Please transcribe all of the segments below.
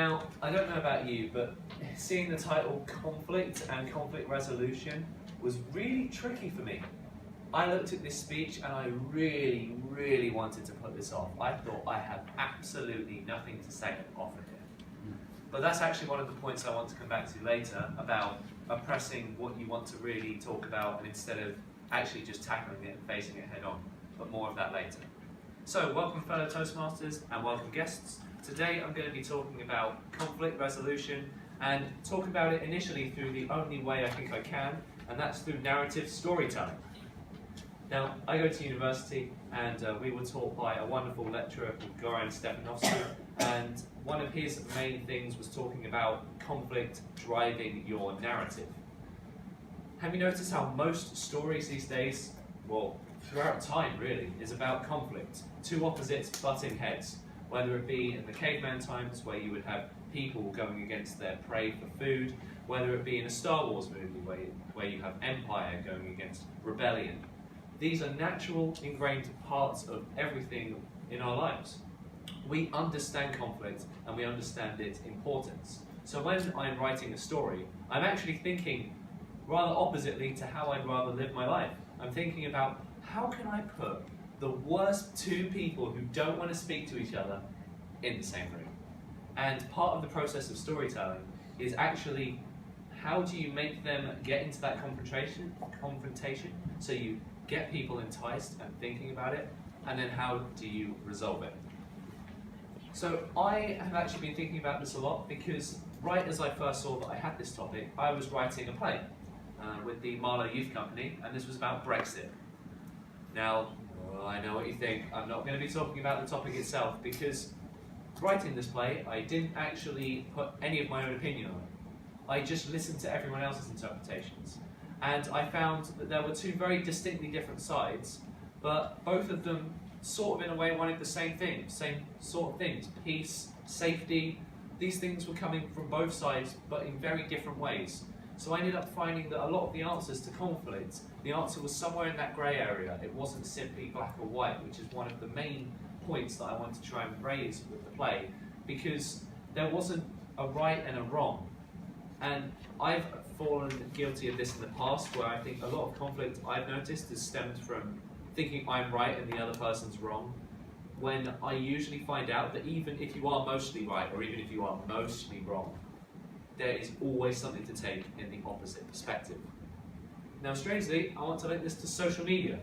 Now, I don't know about you, but seeing the title Conflict and Conflict Resolution was really tricky for me. I looked at this speech and I really wanted to put this off. I thought I had absolutely nothing to say off of it. But that's actually one of the points I want to come back to later about oppressing what you want to really talk about, and instead of actually just tackling it and facing it head on. But more of that later. So, welcome fellow Toastmasters and welcome guests. Today I'm going to be talking about conflict resolution and talk about it initially through the only way I think I can, and that's through narrative storytelling. Now, I go to university and we were taught by a wonderful lecturer called Goran Stepanovsky, and one of his main things was talking about conflict driving your narrative. Have you noticed how most stories these days, well, throughout time really, is about conflict? Two opposites butting heads, whether it be in the caveman times where you would have people going against their prey for food, whether it be in a Star Wars movie where you have Empire going against rebellion. These are natural, ingrained parts of everything in our lives. We understand conflict and we understand its importance. So when I'm writing a story, I'm actually thinking rather oppositely to how I'd rather live my life. I'm thinking about how can I put the worst two people who don't want to speak to each other in the same room. And part of the process of storytelling is actually how do you make them get into that confrontation so you get people enticed and thinking about it, and then how do you resolve it? So I have actually been thinking about this a lot because right as I first saw that I had this topic, I was writing a play with the Marlow Youth Company, and this was about Brexit. Now, I know what you think. I'm not going to be talking about the topic itself because writing this play, I didn't actually put any of my own opinion on it. I just listened to everyone else's interpretations. And I found that there were two very distinctly different sides, but both of them sort of in a way wanted the same thing, same sort of things, peace, safety. These things were coming from both sides, but in very different ways. So I ended up finding that a lot of the answers to conflict, the answer was somewhere in that grey area. It wasn't simply black or white, which is one of the main points that I wanted to try and raise with the play, because there wasn't a right and a wrong. And I've fallen guilty of this in the past, where I think a lot of conflict I've noticed has stemmed from thinking I'm right and the other person's wrong, when I usually find out that even if you are mostly right, or even if you are mostly wrong, there is always something to take in the opposite perspective. Now, strangely, I want to link this to social media,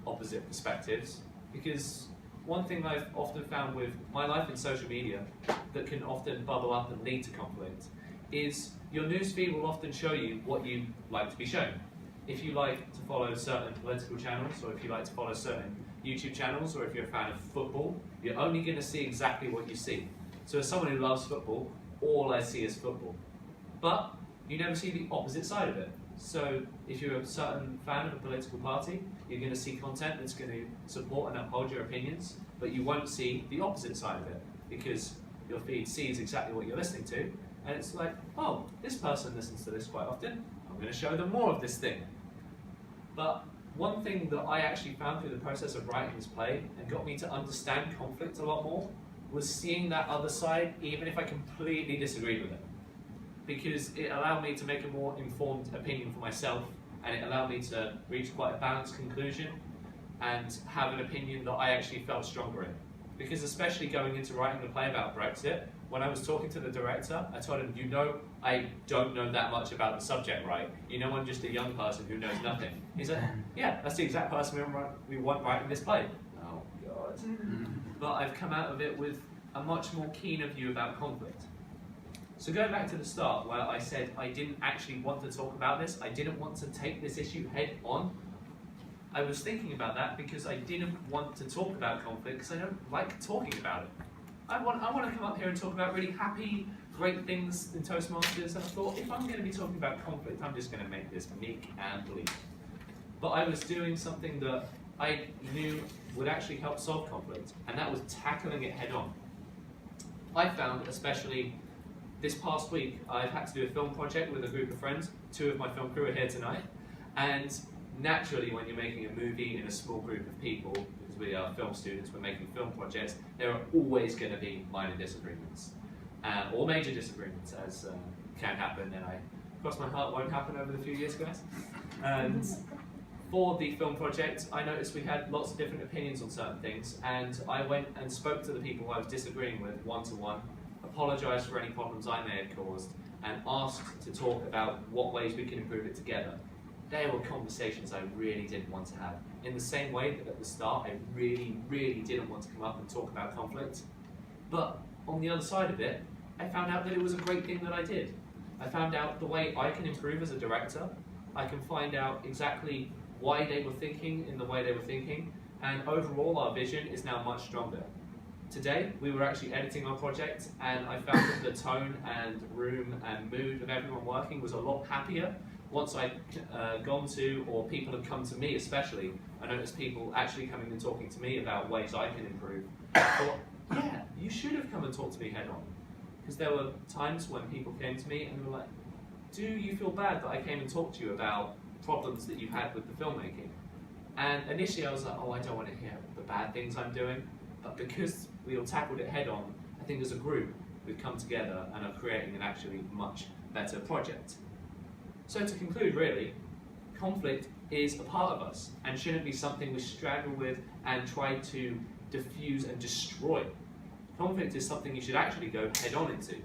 opposite perspectives, because one thing I've often found with my life in social media that can often bubble up and lead to conflict is your newsfeed will often show you what you like to be shown. If you like to follow certain political channels, or if you like to follow certain YouTube channels, or if you're a fan of football, you're only going to see exactly what you see. So as someone who loves football, all I see is football. But you never see the opposite side of it. So if you're a certain fan of a political party, you're going to see content that's going to support and uphold your opinions, but you won't see the opposite side of it, because your feed sees exactly what you're listening to, and it's like, oh, this person listens to this quite often, I'm going to show them more of this thing. But one thing that I actually found through the process of writing this play and got me to understand conflict a lot more was seeing that other side, even if I completely disagreed with it. Because it allowed me to make a more informed opinion for myself, and it allowed me to reach quite a balanced conclusion and have an opinion that I actually felt stronger in. Because especially going into writing the play about Brexit, when I was talking to the director, I told him, you know, I don't know that much about the subject, right? You know, I'm just a young person who knows nothing. He's like, yeah, that's the exact person we want writing this play. Oh, God. But I've come out of it with a much more keener view about conflict. So going back to the start, where I said I didn't actually want to talk about this, I didn't want to take this issue head on, I was thinking about that because I didn't want to talk about conflict because I don't like talking about it. I want to come up here and talk about really happy, great things in Toastmasters, and I thought if I'm going to be talking about conflict, I'm just going to make this meek and bleak. But I was doing something that I knew would actually help solve conflict, and that was tackling it head on. I found, especially this past week, I've had to do a film project with a group of friends. 2 of my film crew are here tonight, and naturally when you're making a movie in a small group of people, because we are film students, we're making film projects, there are always going to be minor disagreements. or major disagreements, as can happen, and I cross my heart won't happen over the few years, guys. And for the film project, I noticed we had lots of different opinions on certain things, and I went and spoke to the people I was disagreeing with one-to-one, apologised for any problems I may have caused, and asked to talk about what ways we can improve it together. They were conversations I really didn't want to have. In the same way that at the start I really, really didn't want to come up and talk about conflict. But on the other side of it, I found out that it was a great thing that I did. I found out the way I can improve as a director. I can find out exactly why they were thinking in the way they were thinking, and overall our vision is now much stronger. Today, we were actually editing our project, and I found that the tone and room and mood of everyone working was a lot happier. Once I'd gone to, or people had come to me especially, I noticed people actually coming and talking to me about ways I can improve. I thought, yeah, you should have come and talked to me head on. Because there were times when people came to me and they were like, do you feel bad that I came and talked to you about problems that you've had with the filmmaking? And initially I was like, oh, I don't want to hear the bad things I'm doing. But because we all tackled it head on, I think as a group, we've come together and are creating an actually much better project. So to conclude, really, conflict is a part of us and shouldn't be something we struggle with and try to diffuse and destroy. Conflict is something you should actually go head on into,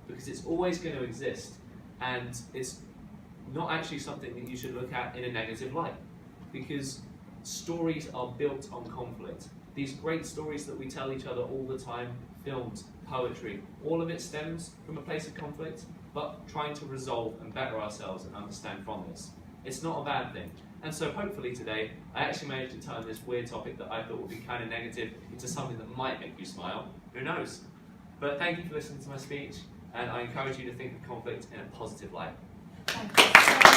because it's always going to exist, and it's not actually something that you should look at in a negative light, because stories are built on conflict. These great stories that we tell each other all the time, films, poetry, all of it stems from a place of conflict, but trying to resolve and better ourselves and understand from this. It's not a bad thing. And so hopefully today, I actually managed to turn this weird topic that I thought would be kind of negative into something that might make you smile. Who knows? But thank you for listening to my speech, and I encourage you to think of conflict in a positive light. Thank you.